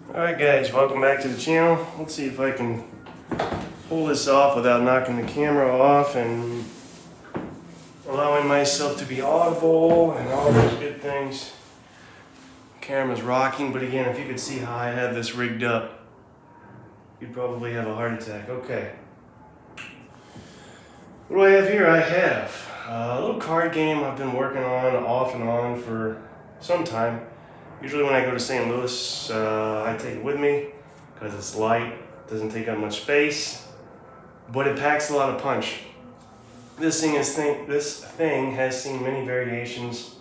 Alright guys, welcome back to the channel. Let's see if I can pull this off without knocking the camera off and allowing myself to be audible and all those good things. Camera's rocking, but again, if you could see how I have this rigged up, you'd probably have a heart attack. Okay. What do I have here? I have a little card game I've been working on off and on for some time. Usually when I go to St. Louis, I take it with me because it's light, doesn't take up much space, but it packs a lot of punch. This thing has seen many variations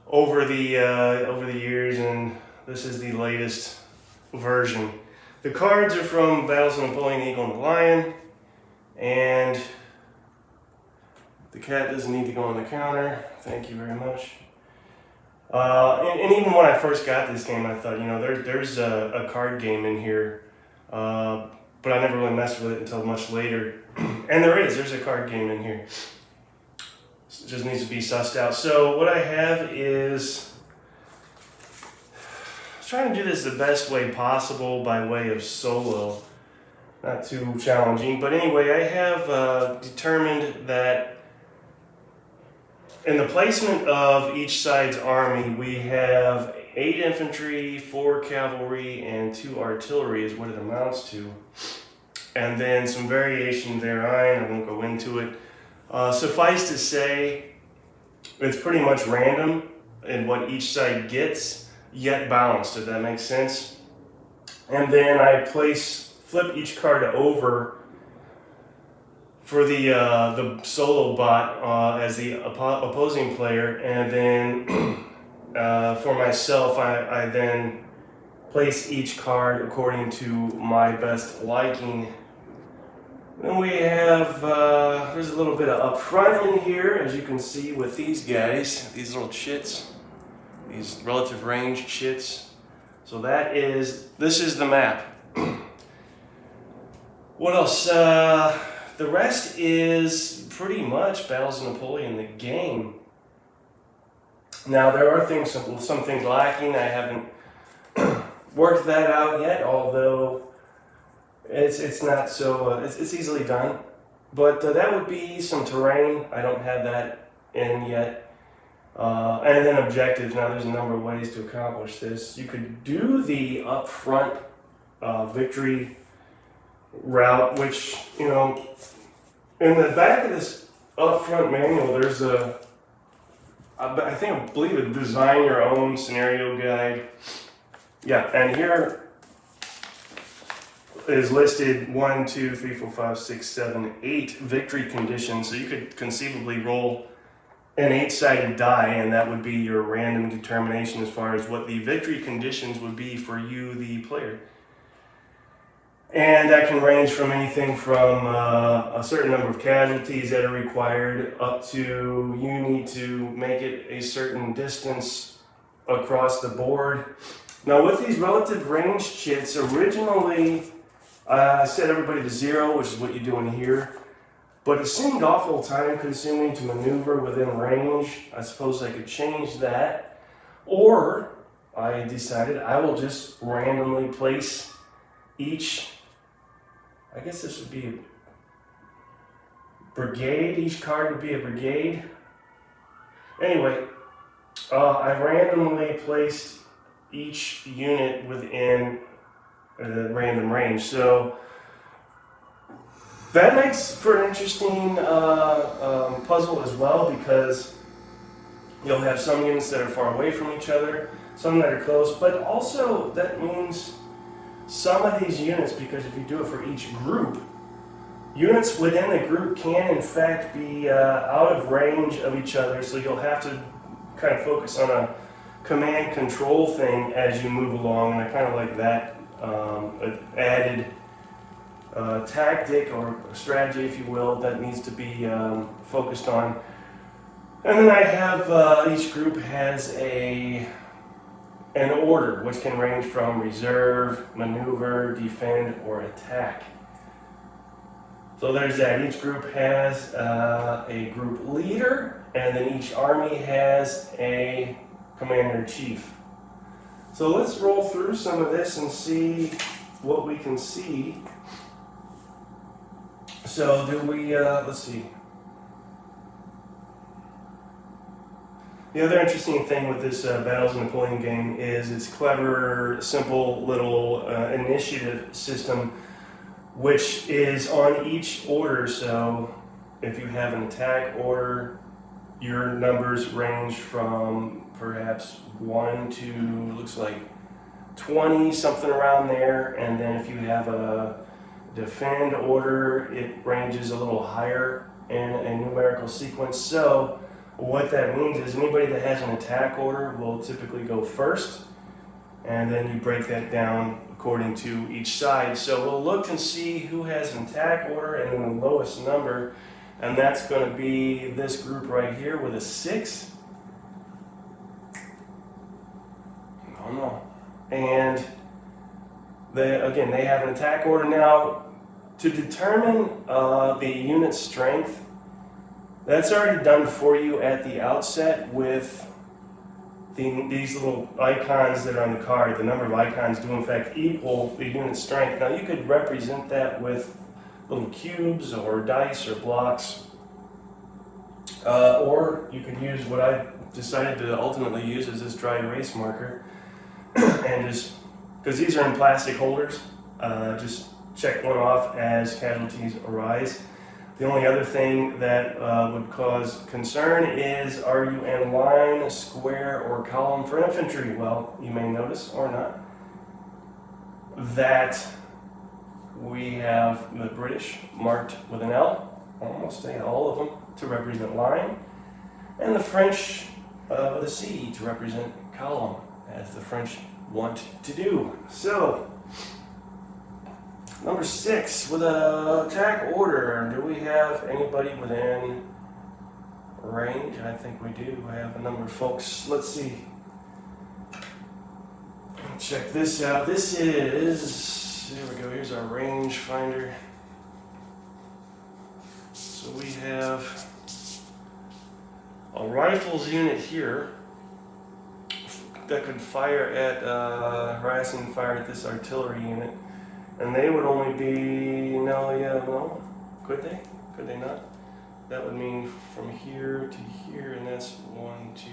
over the years, and this is the latest version. The cards are from Battles of Napoleon, Eagle, and the Lion, and the cat doesn't need to go on the counter. Thank you very much. And even when I first got this game, I thought, there's a card game in here, but I never really messed with it until much later. And there's a card game in here. It just needs to be sussed out. So what I have is trying to do this the best way possible by way of solo. Not too challenging, but anyway, I have determined that in the placement of each side's army, we have 8 infantry, 4 cavalry, and 2 artillery is what it amounts to. And then some variation therein, I won't go into it. Suffice to say, it's pretty much random in what each side gets, yet balanced, if that makes sense. And then I flip each card over for the solo bot as the opposing player, and then for myself, I then place each card according to my best liking. Then we have, there's a little bit of up front in here, as you can see with these guys, these little chits, these relative range chits. So this is the map. What else? The rest is pretty much Battles of Napoleon, the game. Now there are some things lacking. I haven't worked that out yet, although it's not so, it's easily done. But that would be some terrain. I don't have that in yet. And then objectives. Now there's a number of ways to accomplish this. You could do the upfront victory route, which, in the back of this upfront manual, there's I believe a design your own scenario guide. Yeah, and here is listed 1, 2, 3, 4, 5, 6, 7, 8 victory conditions. So you could conceivably roll an 8-sided die, and that would be your random determination as far as what the victory conditions would be for you, the player. And that can range from anything from a certain number of casualties that are required up to you need to make it a certain distance across the board. Now with these relative range chits, originally I set everybody to 0, which is what you do in here. But it seemed awful time consuming to maneuver within range. I suppose I could change that. Or I decided I will just randomly place each, I guess this would be a brigade. Each card would be a brigade. Anyway, I randomly placed each unit within the random range. So that makes for an interesting puzzle as well, because you'll have some units that are far away from each other, some that are close, but also that means some of these units, because if you do it for each group, units within the group can in fact be out of range of each other, so you'll have to kind of focus on a command control thing as you move along, and I kind of like that added tactic or strategy, if you will, that needs to be focused on. And then I have each group has an order, which can range from reserve, maneuver, defend, or attack. So there's that. Each group has a group leader, and then each army has a commander-in-chief. So let's roll through some of this and see what we can see. So do we, let's see. The other interesting thing with this Battles in Napoleon game is its clever, simple little initiative system, which is on each order. So if you have an attack order, your numbers range from perhaps 1 to, looks like 20, something around there. And then if you have a defend order, it ranges a little higher in a numerical sequence. So what that means is anybody that has an attack order will typically go first, and then you break that down according to each side. So we'll look and see who has an attack order and then the lowest number, and that's going to be this group right here with a 6. Oh no. And they have an attack order. Now, to determine the unit strength, that's already done for you at the outset with these little icons that are on the card. The number of icons do in fact equal the unit strength. Now you could represent that with little cubes or dice or blocks, or you could use what I decided to ultimately use as this dry erase marker, and just, because these are in plastic holders, just check one off as casualties arise. The only other thing that would cause concern is, are you in line, square, or column for infantry? Well, you may notice, or not, that we have the British marked with an L, almost all of them, to represent line, and the French with a C to represent column, as the French want to do. So, number 6, with an attack order, do we have anybody within range? I think we do have a number of folks. Let's see. Check this out. This is, there we go, here's our range finder. So we have a rifles unit here that could fire at, harassing fire at this artillery unit. And they would only be, no, could they? Could they not? That would mean from here to here, and that's 1, 2,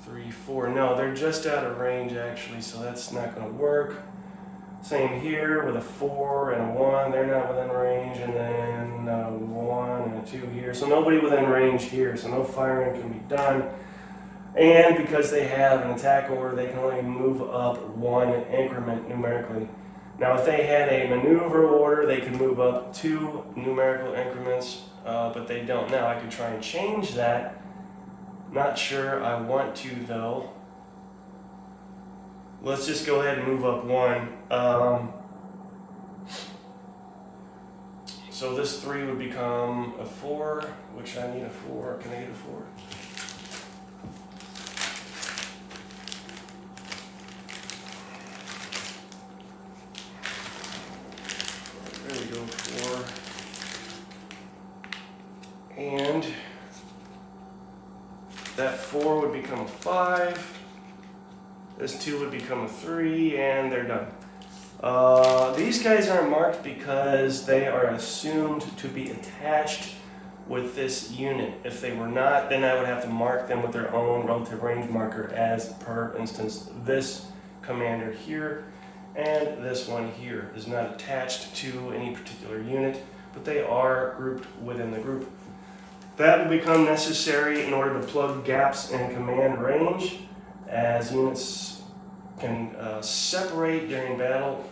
3, 4. No, they're just out of range actually, so that's not going to work. Same here with a 4 and a 1, they're not within range, and then a 1 and a 2 here. So nobody within range here, so no firing can be done. And because they have an attack order, they can only move up 1 increment numerically. Now, if they had a maneuver order, they could move up 2 numerical increments, but they don't. Now, I could try and change that. Not sure I want to, though. Let's just go ahead and move up 1. So this 3 would become a 4, which I need a 4. Can I get a 4? There we go, 4. And that 4 would become a 5. This 2 would become a 3, and they're done. These guys aren't marked because they are assumed to be attached with this unit. If they were not, then I would have to mark them with their own relative range marker, as per instance, this commander here and this one here is not attached to any particular unit, but they are grouped within the group. That will become necessary in order to plug gaps in command range, as units can separate during battle.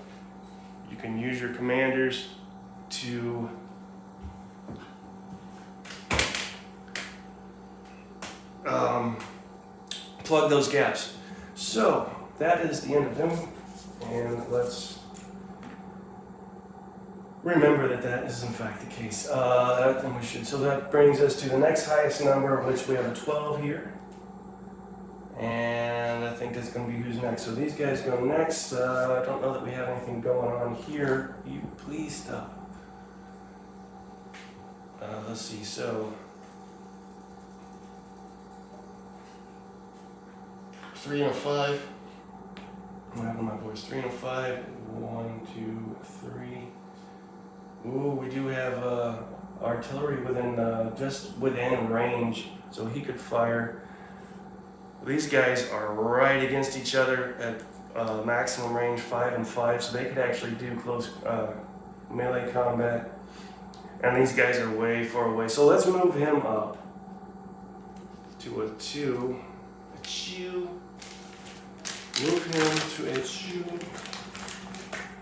You can use your commanders to plug those gaps. So that is the end of them, and let's remember that that is in fact the case. Then we should. So that brings us to the next highest number, which we have a 12 here. And I think that's going to be who's next. So these guys go next. I don't know that we have anything going on here. You please stop. Let's see. So 3 and a 5. on, boys. 3 and a 5. 1, 2, 3. Ooh, we do have artillery within just within range, so he could fire. These guys are right against each other at maximum range, 5 and 5, so they could actually do close melee combat. And these guys are way far away, so let's move him up to a 2. A 2. Move him to a 2.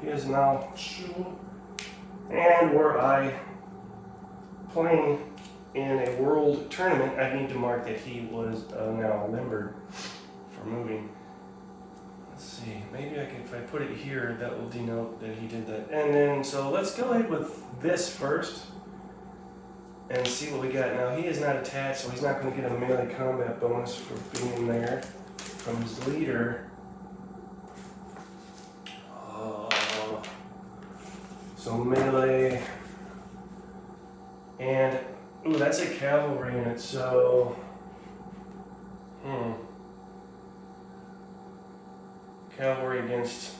He is now 2. And were I playing in a world tournament, I need to mark that he was now limbered for moving. Let's see, maybe I can, if I put it here, that will denote that he did that. And then, so let's go ahead with this first and see what we got. Now, he is not attached, so he's not going to get a melee combat bonus for being there from his leader. So melee, and ooh, that's a cavalry unit. So, cavalry against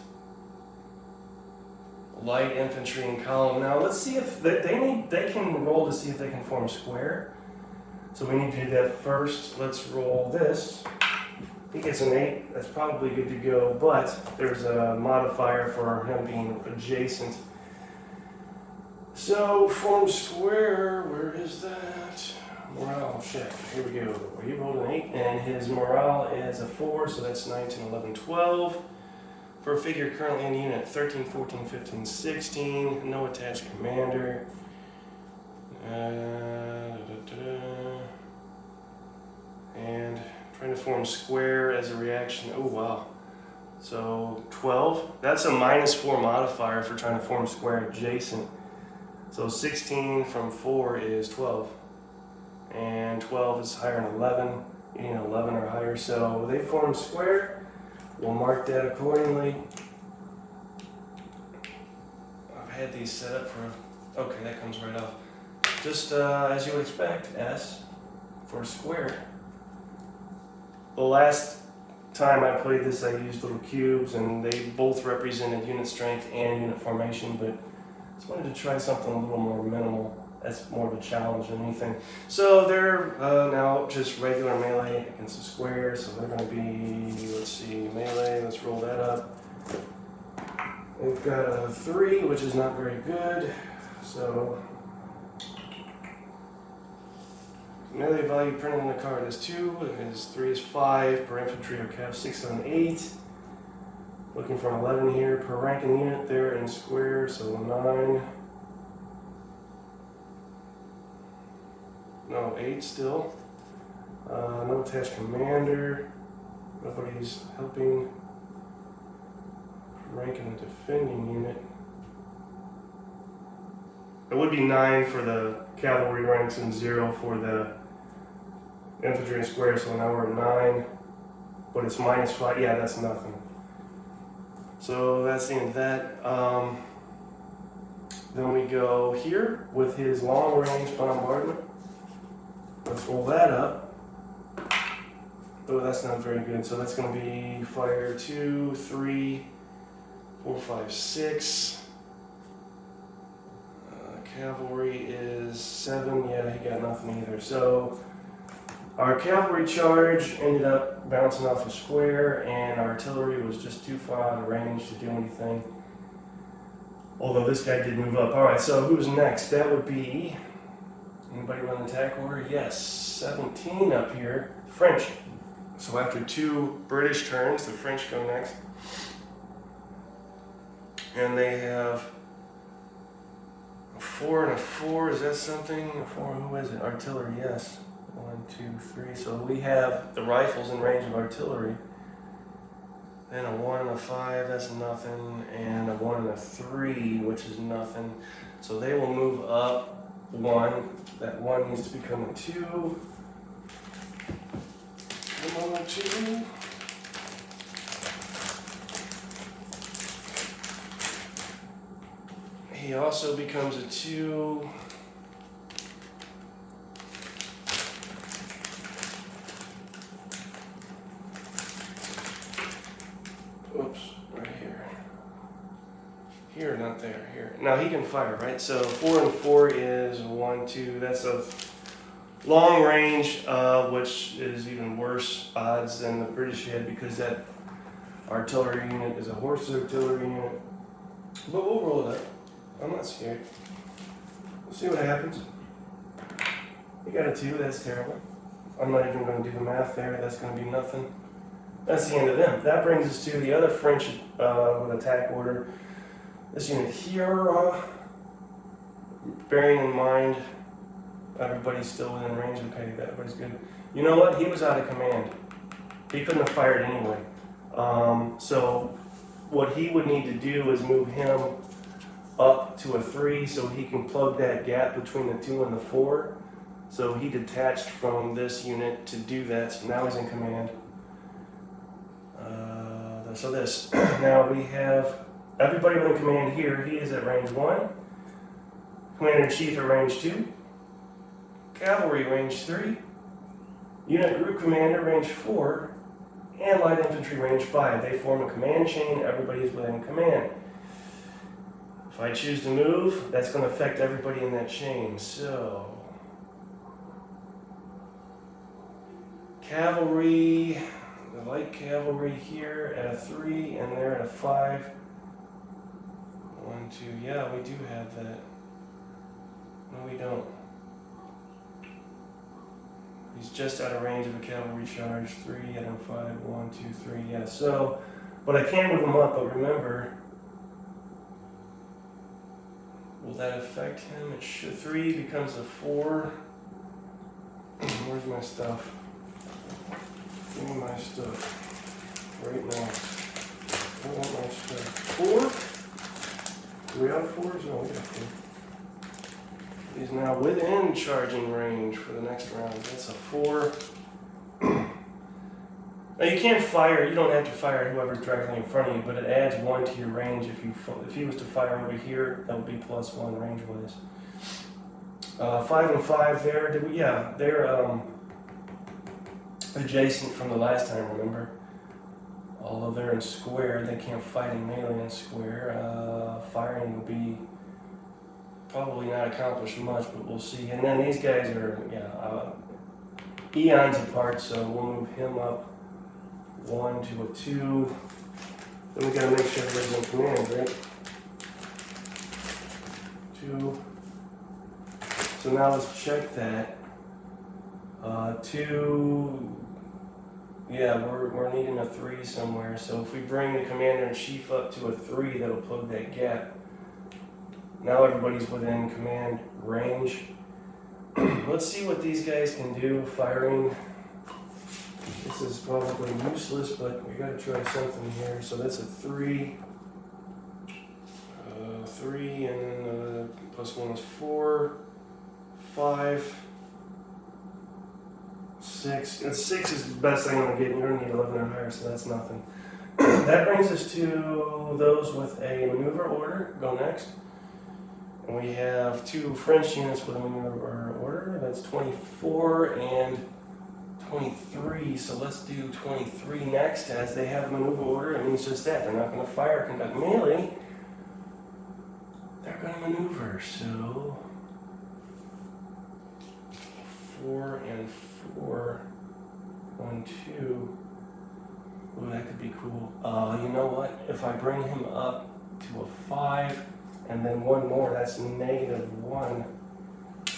light infantry and column. Now let's see if they can roll to see if they can form square. So we need to do that first. Let's roll this. He gets an 8. That's probably good to go, but there's a modifier for him being adjacent. So, form square, where is that? Morale check, here we go. He rolled an 8, and his morale is a 4, so that's 9, 10, 11, 12. For a figure currently in the unit, 13, 14, 15, 16. No attached commander. And trying to form square as a reaction. Oh, wow. So, 12. That's a -4 modifier for trying to form square adjacent. So 16 from 4 is 12, and 12 is higher than 11, you need 11 or higher, so they form square. We'll mark that accordingly. I've had these set up for, okay, that comes right off. Just as you would expect, S for square. The last time I played this, I used little cubes, and they both represented unit strength and unit formation, but just wanted to try something a little more minimal. That's more of a challenge than anything. So they're now just regular melee against a square. So they're going to be, let's see, melee. Let's roll that up. They've got a 3, which is not very good. So melee value printed on the card is 2. His 3 is 5 per infantry or cav 6, 7, 8. Looking for an 11 here per ranking unit there in square, so 9. No, 8 still. No attached commander. Nobody's helping. Ranking a defending unit. It would be 9 for the cavalry ranks and 0 for the infantry and square, so now we're at 9. But it's -5. Yeah, that's nothing. So that's the end of that. Then we go here with his long range bombardment. Let's roll that up. Oh, that's not very good. So that's going to be fire 2, 3, 4, 5, 6. Cavalry is 7. Yeah, he got nothing either. So our cavalry charge ended up bouncing off a square, and our artillery was just too far out of range to do anything. Although this guy did move up. Alright, so who's next? That would be, anybody run the attack order? Yes, 17 up here. French. So after 2 British turns, the French go next. And they have a 4 and a 4. Is that something? A 4, who is it? Artillery, yes. 1, 2, 3. So we have the rifles in range of artillery. Then a 1 and a 5, that's nothing. And a 1 and a 3, which is nothing. So they will move up 1. That 1 needs to become a 2. Come on, 2. He also becomes a 2. Oops, right here. Here, not there, here. Now he can fire, right? So 4 and 4 is 1, 2. That's a long range, which is even worse odds than the British had because that artillery unit is a horse artillery unit. But we'll roll it up. I'm not scared. We'll see what happens. You got a 2, that's terrible. I'm not even going to do the math there, that's going to be nothing. That's the end of them. That brings us to the other French with attack order. This unit here, bearing in mind everybody's still within range, okay, everybody's good. You know what? He was out of command. He couldn't have fired anyway. So what he would need to do is move him up to a 3 so he can plug that gap between the 2 and the 4. So he detached from this unit to do that, so now he's in command. So this. Now we have everybody within command here. He is at range 1. Commander-in-Chief at range 2. Cavalry range 3. Unit Group Commander range 4. And Light Infantry range 5. They form a command chain. Everybody is within command. If I choose to move, that's going to affect everybody in that chain. So, Cavalry, the light cavalry here at a 3, and they're at a 5. 1, 2, yeah, we do have that. No, we don't. He's just out of range of a cavalry charge. 3 and a 5, 1, 2, 3, yeah. So, but I can move him up, but remember, will that affect him? It should. 3 becomes a 4. Where's my stuff? Give me my stuff right now. I want my stuff. 4? Do we have 4s? No, we got 4. He's now within charging range for the next round. That's a 4. Now you can't fire. You don't have to fire whoever's directly in front of you, but it adds 1 to your range. If he was to fire over here, that would be +1 range-wise. 5 and 5 there. Yeah, they're adjacent from the last time, remember? Although they're in square, they can't fight in melee in square. Firing will be probably not accomplish much, but we'll see. And then these guys are, eons apart, so we'll move him up 1 to a 2. Then we gotta make sure everybody's in command, right? 2. So now let's check that. 2, yeah, we're needing a 3 somewhere. So if we bring the Commander-in-Chief up to a 3, that'll plug that gap. Now everybody's within command range. Let's see what these guys can do firing. This is probably useless, but we gotta try something here. So that's a 3. 3, and then +1 is 4. 5. 6. And 6 is the best I'm gonna get. You're gonna need 11 or higher, so that's nothing. That brings us to those with a maneuver order. Go next. And we have 2 French units with a maneuver order. That's 24 and 23. So let's do 23 next. As they have a maneuver order, it means just that. They're not going to fire or conduct melee. They're going to maneuver. So 4 and 4. 1, 2. Ooh, that could be cool. You know what? If I bring him up to a 5, and then 1 more, that's -1.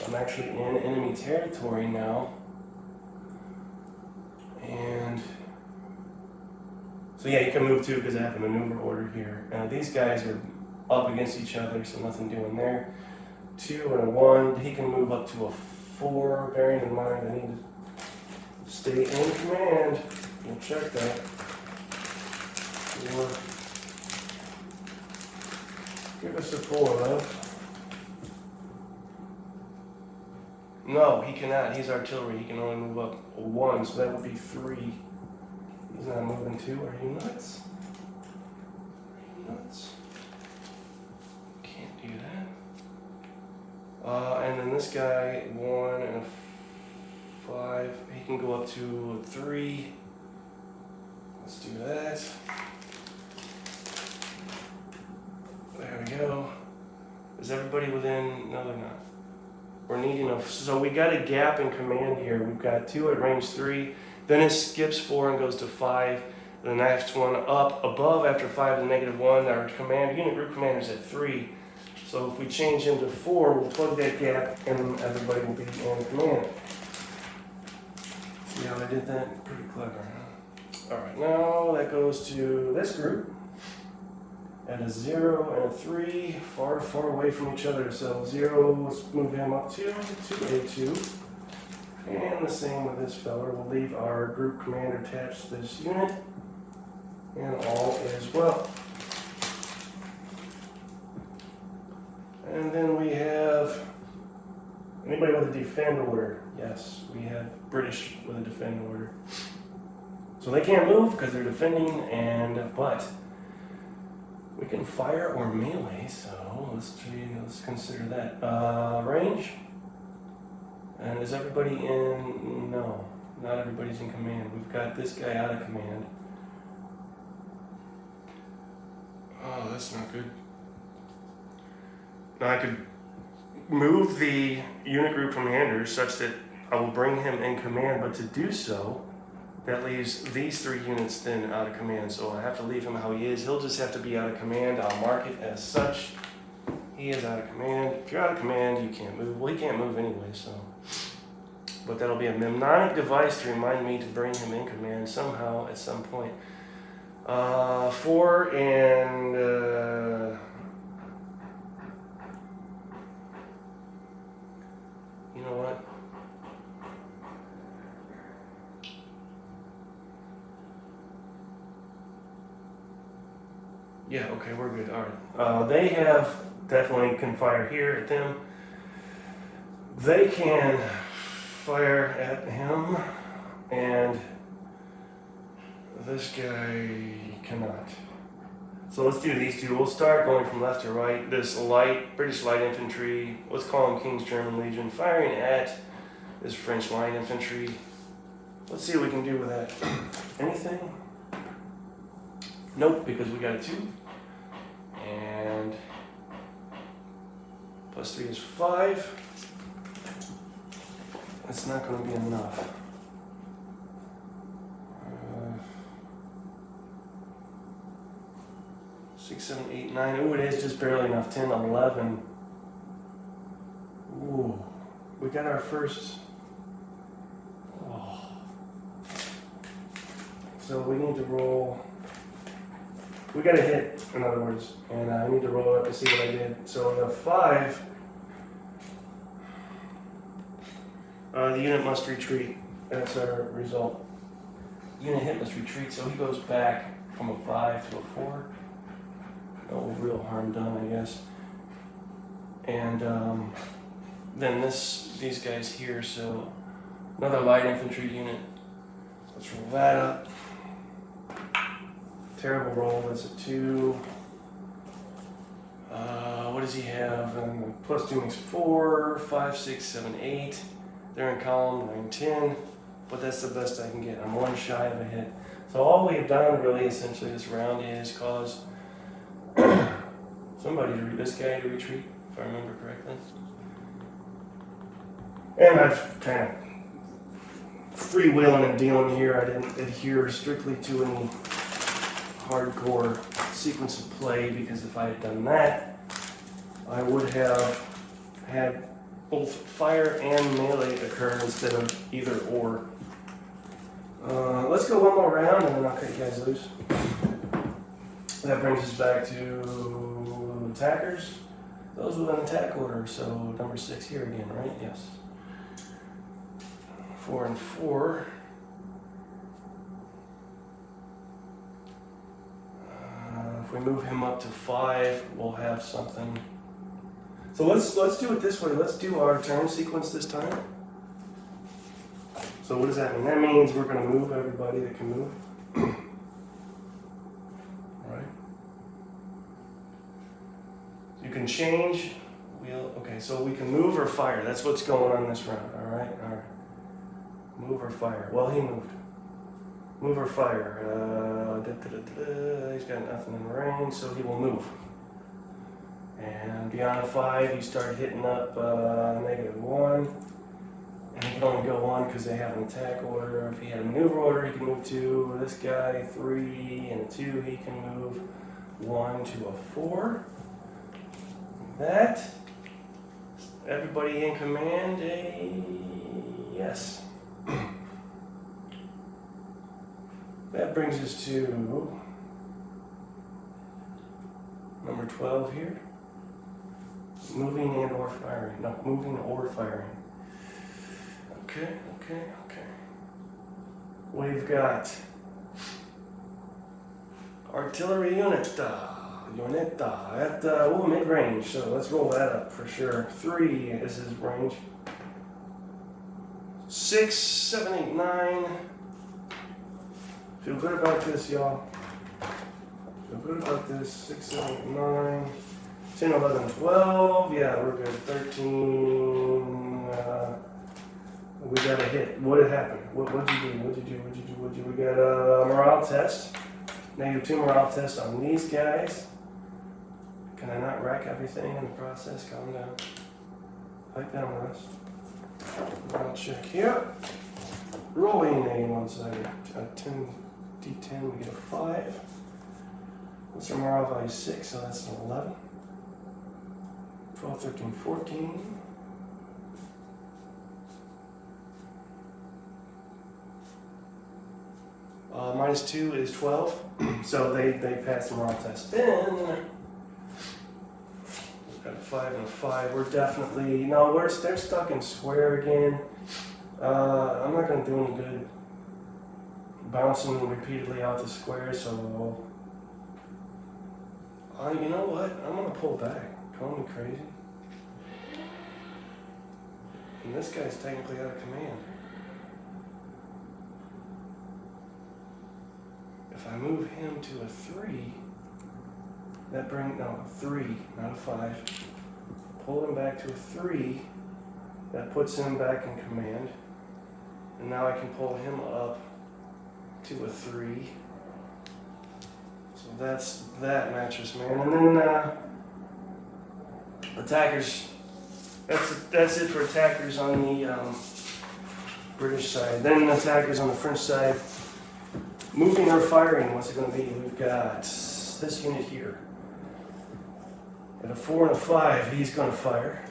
I'm actually in enemy territory now. And so yeah, you can move too because I have a maneuver order here. These guys are up against each other, so nothing doing there. 2 and a 1. He can move up to a 4, bearing in mind I need to stay in command. We'll check that. 4. Give us a 4, love. No, he cannot. He's artillery. He can only move up a 1, so that would be 3. He's not moving 2. Are you nuts? Are you nuts? Can't do that. And then this guy, 1 and a 5. He can go up to a 3. Let's do that. everybody within? No, they're not. We're needing so we got a gap in command here. We've got 2 at range 3, then it skips 4 and goes to 5. The next one up above after 5 to -1. Our unit group commander's at 3. So if we change him to 4, we'll plug that gap and everybody will be in command. See how I did that? Pretty clever, huh? Alright, now that goes to this group at a 0 and a 3, far, far away from each other. So 0, let's move him up to A2. And the same with this fella. We'll leave our group commander attached to this unit. And all is well. And then we have anybody with a defend order. Yes, we have British with a defend order. So they can't move because they're defending, but we can fire or melee, so let's consider that. Range. And is everybody in? No, not everybody's in command. We've got this guy out of command. Oh, that's not good. Now I could move the unit group commander such that I will bring him in command, but to do so, that leaves these 3 units then out of command. So I have to leave him how he is. He'll just have to be out of command. I'll mark it as such. He is out of command. If you're out of command, you can't move. Well, he can't move anyway, so. But that'll be a mnemonic device to remind me to bring him in command somehow at some point. 4 and you know what? Yeah, okay, we're good. All right. They have definitely can fire here at them. They can fire at him, and this guy cannot. So let's do these 2. We'll start going from left to right. This British light infantry, let's call him King's German Legion, firing at this French light infantry. Let's see what we can do with that. Anything? Nope, because we got a 2. And plus 3 is 5. That's not going to be enough. 6, 7, 8, 9. Ooh, it is just barely enough. 10, 11. Ooh, we got our first. Oh. So we need to roll. We got a hit, in other words, and I need to roll up to see what I did. So the 5, the unit must retreat. That's our result. Unit hit must retreat, so he goes back from a 5 to a 4. No real harm done, I guess. And then these guys here, so another light infantry unit. Let's roll that up. Terrible roll, that's a 2. What does he have? Plus 2 makes 4, 5, 6, 7, 8. They're in column 9, 10. But that's the best I can get. I'm 1 shy of a hit. So all we've done really essentially this round is cause this guy to retreat, if I remember correctly. And I've kind of free willing and dealing here. I didn't adhere strictly to any hardcore sequence of play, because if I had done that, I would have had both fire and melee occur instead of either or. Let's go 1 more round and then I'll cut you guys loose. That brings us back to attackers. Those with an attack order, so number 6 here again, right? Yes. 4 and 4. If we move him up to 5, we'll have something. So let's do it this way. Let's do our turn sequence this time. So what does that mean? That means we're going to move everybody that can move. Alright. You can change. Okay, so we can move or fire. That's what's going on this round. Alright? Alright. Move or fire. Well, he moved. Move or fire. He's got nothing in range, so he will move. And beyond 5, you start hitting up -1. And he can only go 1 because they have an attack order. If he had a maneuver order, he can move 2. This guy, 3 and a 2, he can move 1 to a 4. That, everybody in command, a yes. That brings us to number 12 here. Moving and or firing. No, moving or firing. Okay. We've got artillery unit. At mid-range, so let's roll that up for sure. 3 is his range. 6, 7, 8, 9. Feel good about this, y'all. Feel good about this. 6, 7, 8, 9. 10, 11, 12. Yeah, we're good. 13. We got a hit. What had happened? What'd you do? We got a morale test. -2 morale test on these guys. Can I not wreck everything in the process? Calm down. Pipe down, Russ. Morale check here. Rolling a one-sided. 10 D10, we get a 5. What's our morale value? 6, so that's an 11. 12, 13, 14. -2 is 12, so they pass the morale test. Then we've got a 5 and a 5. We're definitely they're stuck in square again. I'm not going to do any good bouncing repeatedly out the square, so you know what? I'm going to pull back. Call me crazy. And this guy's technically out of command. If I move him to a 3, that brings, no, a 3, not a 5. Pull him back to a 3, that puts him back in command. And now I can pull him up to a 3. So that's that mattress man. And then attackers, that's it for attackers on the British side. Then attackers on the French side. Moving or firing, what's it going to be? We've got this unit here. At a 4 and a 5, he's going to fire.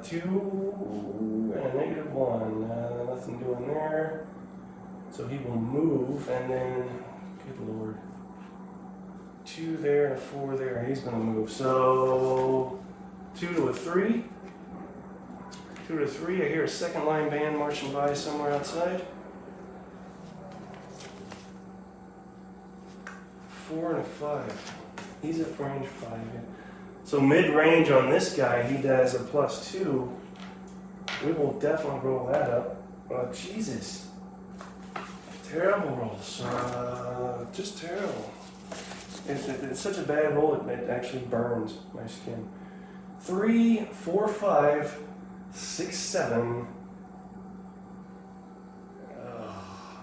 2 and a -1. Nothing doing there. So he will move, and then, good lord. 2 there and a 4 there. He's going to move. So 2 to a 3. 2 to 3. I hear a second line band marching by somewhere outside. 4 and a 5. He's at range 5. Yeah. So mid-range on this guy, he does a +2. We will definitely roll that up. Oh, Jesus. Terrible rolls. Just terrible. It's such a bad roll, it actually burns my skin. 3, 4, 5, 6, 7.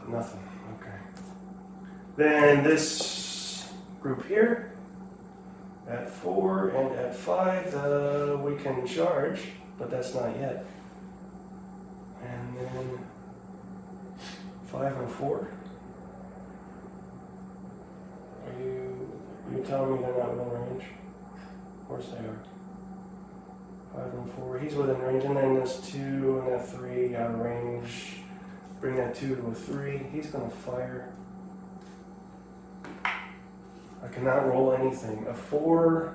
Nothing. Okay. Then this group here, at 4 and at 5, we can charge, but that's not yet. And then 5 and 4. Are you telling me they're not within range? Of course they are. 5 and 4. He's within range, and then this 2 and that 3 out of range. Bring that 2 to a 3. He's gonna fire. I cannot roll anything. A 4,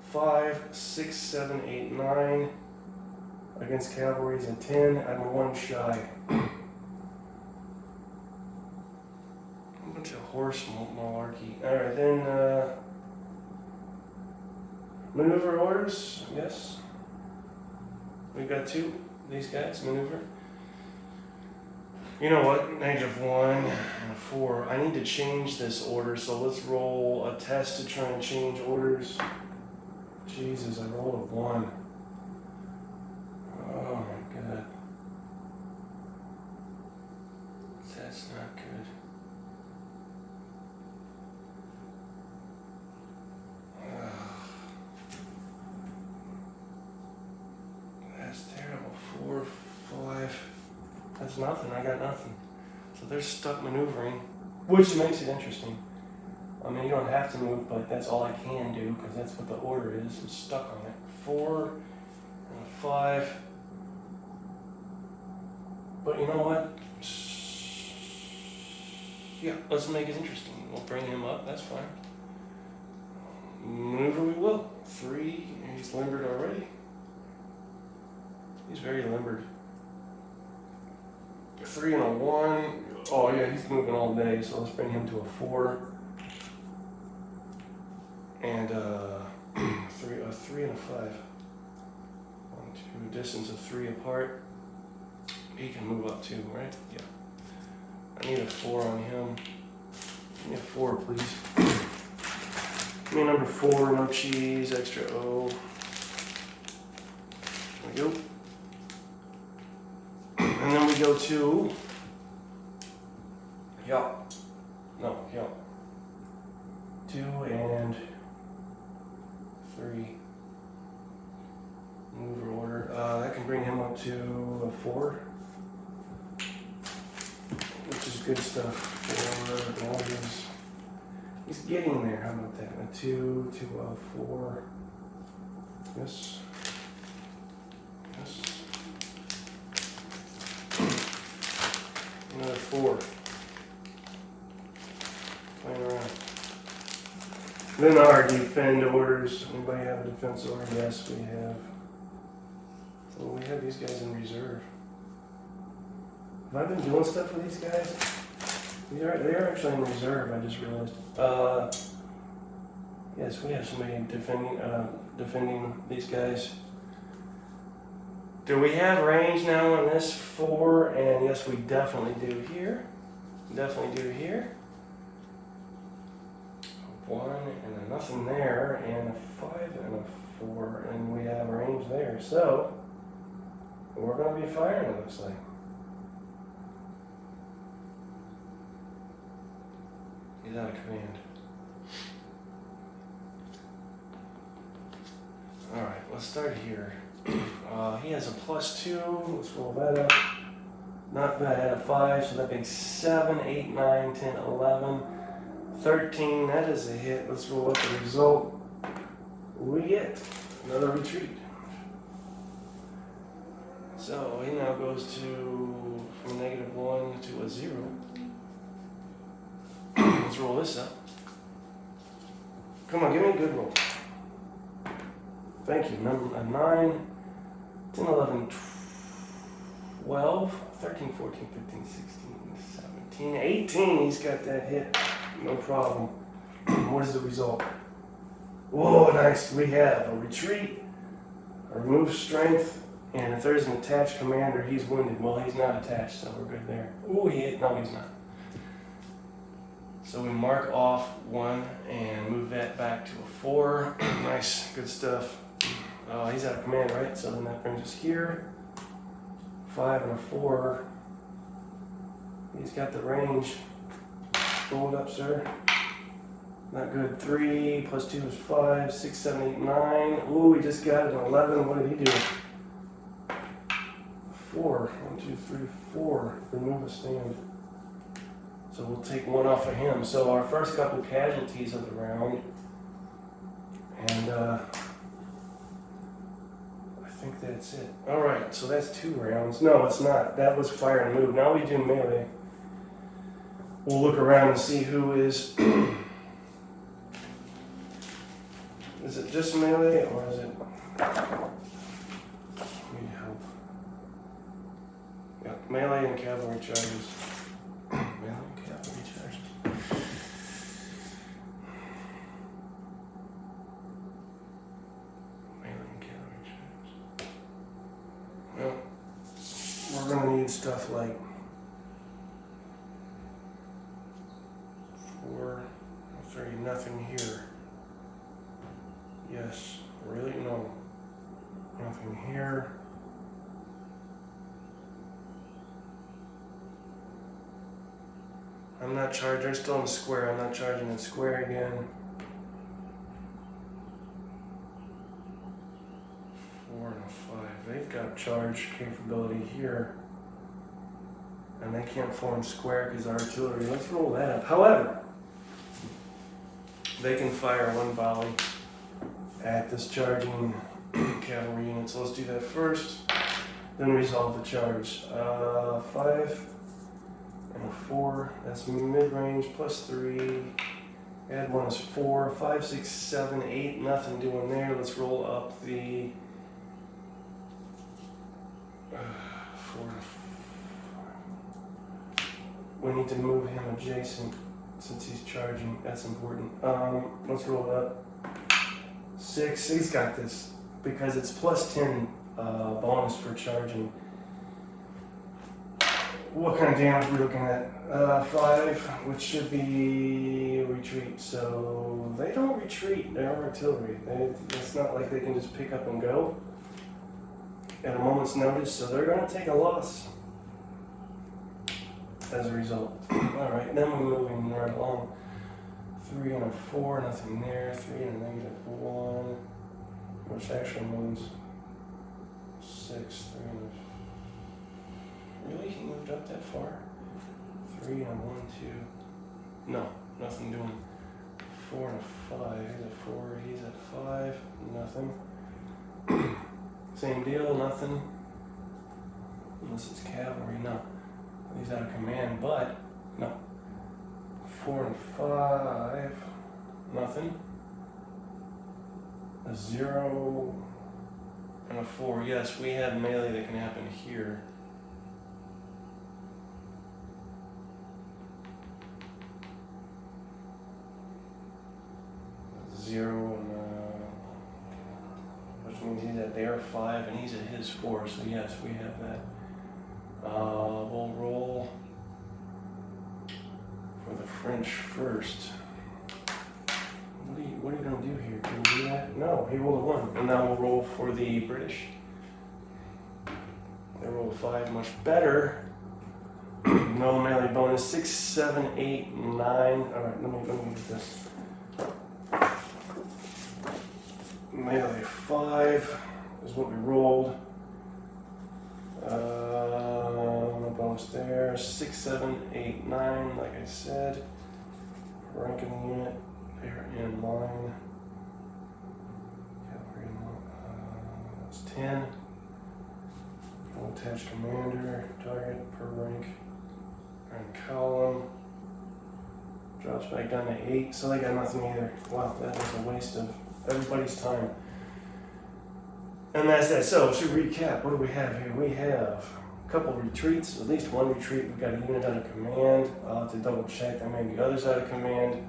5, 6, 7, 8, 9. Against cavalry is a 10. I'm 1 shy. A bunch of horse malarkey. Alright, then maneuver orders, yes. We've got 2. These guys maneuver. You know what? -1 and a 4. I need to change this order, so let's roll a test to try and change orders. Jesus, I rolled a 1. Oh my god. That's not good. There's nothing. I got nothing. So they're stuck maneuvering, which makes it interesting. I mean, you don't have to move, but that's all I can do because that's what the order is. I'm stuck on it. 4 and a 5. But you know what? Yeah, let's make it interesting. We'll bring him up. That's fine. Maneuver we will. 3. He's limbered already. He's very limbered. 3 and a 1. Oh yeah, he's moving all day. So let's bring him to a 4. And a 3 and a 5. 1, 2. Distance of 3 apart. He can move up too, right? Yeah. I need a 4 on him. Give me a 4, please. Give me a number 4, no cheese, extra O. There we go. And then we go to yeah. No, yeah. 2 and 3. Move order. That can bring him up to a 4. Which is good stuff for all these. He's getting there. How about that? A 2 to a 4. Yes. Yes. Another 4. Playing around. Then our defend orders. Anybody have a defense order? Yes, we have. So we have these guys in reserve. Have I been doing stuff with these guys? They're actually in reserve, I just realized. Yes, we have somebody defending these guys. Do we have range now on this 4? And yes, we definitely do here. Definitely do here. 1 and a nothing there, and a 5 and a 4, and we have range there. So we're going to be firing, it looks like. He's out of command. Alright, let's start here. He has a +2. Let's roll that up. Not bad. A 5, so that makes 7, 8, 9, 10, 11, 13. That is a hit. Let's roll up the result. We get another retreat. So he now goes to from -1 to a 0. Let's roll this up. Come on, give me a good roll. Thank you. Number 9, 10, 11, 12, 13, 14, 15, 16, 17, 18. He's got that hit. No problem. What is the result? Whoa, nice. We have a retreat, a remove strength, and if there's an attached commander, he's wounded. Well, he's not attached, so we're good there. Ooh, he hit. No, he's not. So we mark off 1 and move that back to a 4. Nice, good stuff. He's out of command, right? So then that brings us here. 5 and a 4. He's got the range. Roll it up, sir. Not good. 3 + 2 is 5. 6, 7, 8, 9. Ooh, we just got an 11. What did he do? 4. 1, 2, 3, 4. Remove a stand. So we'll take 1 off of him. So our first couple casualties of the round. And I think that's it. Alright, so that's 2 rounds. No, it's not. That was fire and move. Now we do melee. We'll look around and see who is... Is it just melee or is it... Need help. Yeah, melee and cavalry charges. Melee and cavalry charges. Melee and cavalry charges. Well, we're going to need stuff like 4, 3, nothing here. Yes, really? No. Nothing here. I'm not charging. They're still in the square. I'm not charging in square again. 4 and a 5. They've got charge capability here. And they can't form square because artillery. Let's roll that up. However, they can fire one volley at this charging cavalry unit. So let's do that first. Then resolve the charge. 5 and a 4. That's mid-range plus 3. Add 1 is 4. 5, 6, 7, 8. Nothing doing there. Let's roll up the 4. We need to move him adjacent since he's charging. That's important. Let's roll it up. 6. He's got this because it's plus 10 bonus for charging. What kind of damage are we looking at? 5, which should be retreat. So they don't retreat. They're artillery. It's not like they can just pick up and go at a moment's notice. So they're going to take a loss as a result. All right, then we're moving right along. 3 and a 4, nothing there. 3 and a -1, which actually means 6. 3 and a... Really? He moved up that far? 3 and a 1, 2. No, nothing doing. 4 and a 5. He's at 4. He's at 5. Nothing. Same deal. Nothing. Unless it's cavalry. No. He's out of command, but no. 4 and 5. Nothing. A 0 and a 4. Yes, we have melee that can happen here. Zero and which means he's at their 5 and he's at his 4. So yes, we have that. We'll roll for the French first. What are you gonna do here? Can you do that? No, he rolled a 1, and now we'll roll for the British. They rolled a 5, much better. No melee bonus. 6, 7, 8, 9. All right, let me get this. Melee 5 is what we rolled. No bonus there. 6, 7, 8, 9, like I said. Ranking the unit. They're in line. Cavalry in line. That's 10. Full attached commander. Target per rank. And column. Drops back down to 8. So they got nothing either. Wow, that was a waste of everybody's time. And that's that. So to recap, what do we have here? We have a couple of retreats, at least one retreat. We've got a unit out of command. I'll have to double check. There may be others out of command.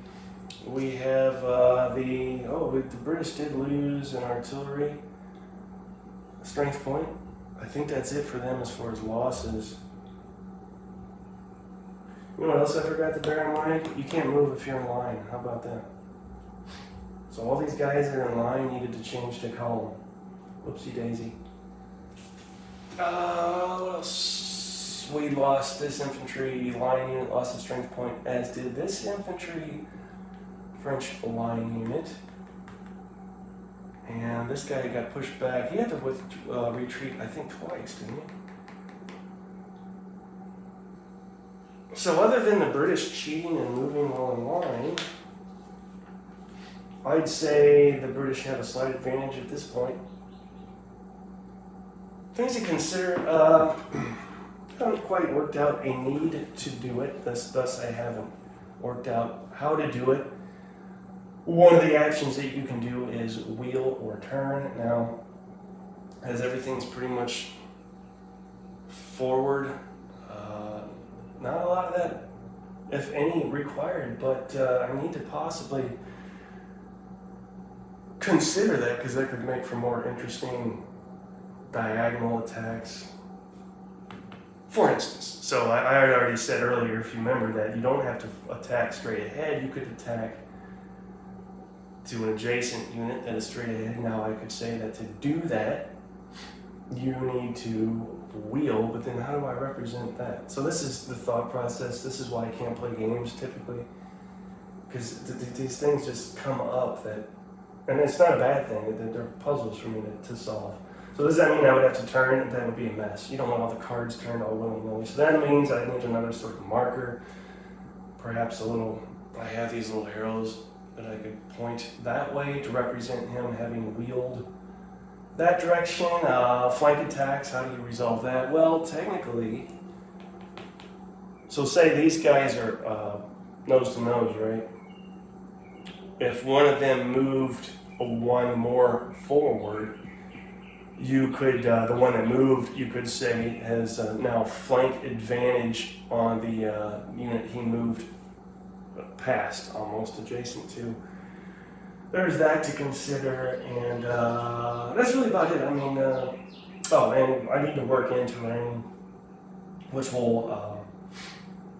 We have the British did lose an artillery strength point. I think that's it for them as far as losses. You know what else I forgot to bear in mind? You can't move if you're in line. How about that? So all these guys that are in line needed to change to column. Whoopsie daisy. What else? We lost this infantry line unit, lost a strength point, as did this infantry French line unit. And this guy got pushed back. He had to retreat, I think, twice, didn't he? So other than the British cheating and moving well in line, I'd say the British have a slight advantage at this point. Things to consider, haven't quite worked out a need to do it, thus I haven't worked out how to do it. One of the actions that you can do is wheel or turn. Now, as everything's pretty much forward, not a lot of that, if any, required, but I need to possibly consider that because that could make for more interesting diagonal attacks. For instance, so I already said earlier, if you remember, that you don't have to attack straight ahead. You could attack to an adjacent unit that is straight ahead. Now I could say that to do that, you need to wheel, but then how do I represent that? So this is the thought process. This is why I can't play games typically, because these things just come up that, and it's not a bad thing, they're puzzles for me to solve. So does that mean I would have to turn? That would be a mess. You don't want all the cards turned all willy-nilly. So that means I need another sort of marker, perhaps a little, I have these little arrows that I could point that way to represent him having wheeled that direction. Flank attacks, how do you resolve that? Well, technically, so say these guys are nose to nose, right? If one of them moved one more forward, you could, the one that moved, you could say has now flank advantage on the unit he moved past, almost adjacent to. There's that to consider, and that's really about it. I mean, oh, and I need to work in terrain, which will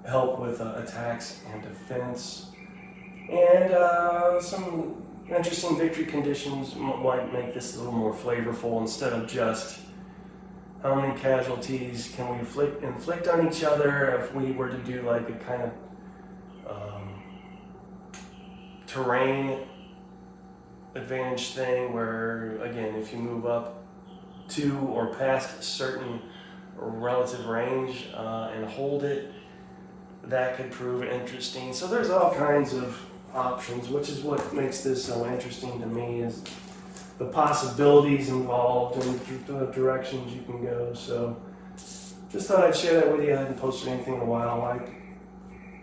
help with attacks and defense, and some interesting victory conditions might make this a little more flavorful instead of just how many casualties can we inflict on each other. If we were to do like a kind of terrain advantage thing where, again, if you move up to or past a certain relative range and hold it, that could prove interesting. So there's all kinds of options, which is what makes this so interesting to me, is the possibilities involved and the directions you can go. So just thought I'd share that with you. I hadn't posted anything in a while.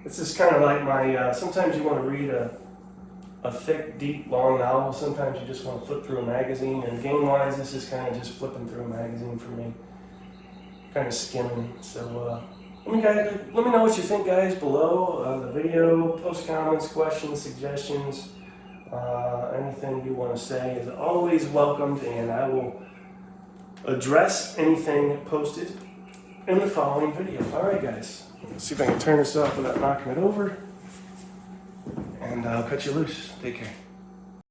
It's just kind of like my, sometimes you want to read a thick, deep, long novel. Sometimes you just want to flip through a magazine, and game-wise, this is kind of just flipping through a magazine for me. Kind of skimming. So let me know what you think, guys, below the video. Post comments, questions, suggestions, anything you want to say is always welcomed, and I will address anything posted in the following video. Alright, guys, let's see if I can turn this off without knocking it over, and I'll cut you loose. Take care.